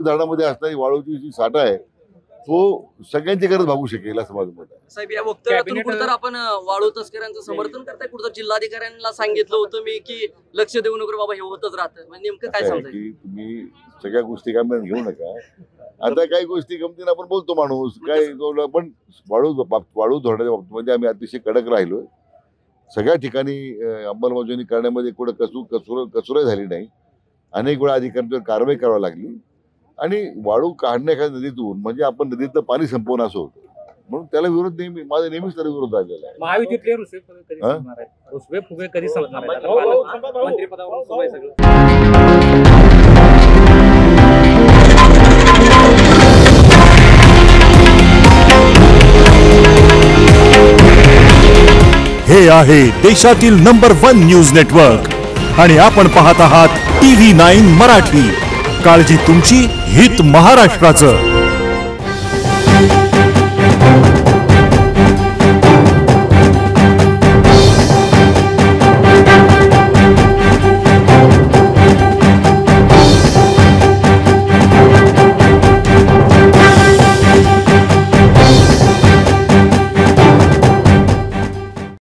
धरणामध्ये असणारी वाळूची जी साठा आहे तो सगळ्यांची गरज भागू शकेल असं माझं मत आहे. साहेब, या वक्तव्यातून कुठतर आपण वाळू तस्करांचं समर्थन करताय? कुठतर जिल्हाधिकाऱ्यांना सांगितलं होतं मी की लक्ष देऊ नका बाबा, हे होतच राहतं, म्हणजे नेमकं काय असं आहे समजायचं? की तुम्ही सगळ्या गोष्टी गंभीर घेऊ नका. आता काही गोष्टी गमतीनं आपण बोलतो माणूस काय, पण वाळू धरणाच्या बाबतीमध्ये आम्ही अतिशय कडक राहिलोय. सगळ्या ठिकाणी अंमलबजावणी करण्यामध्ये कुठं कसुरही झाली नाही. अनेक वेळा अधिकाऱ्यांवर कारवाई करावी लागली आणि वाळू काढण्या एखाद्या नदीतून म्हणजे आपण नदीतलं पाणी संपवणं असं होतं. म्हणून त्याला विरोध माझा नेहमीच त्याला विरोध राहिलेला आहे. महायुतीतले रुसवे फुगे कधी संपणार आहेत? मंत्रिपदावरून सुरू आहे सगळं. हे आहे देशातील नंबर 1 न्यूज नेटवर्क आणि आपण पाहत आहात TV9 मराठी. काळजी तुमची, हित महाराष्ट्राचं.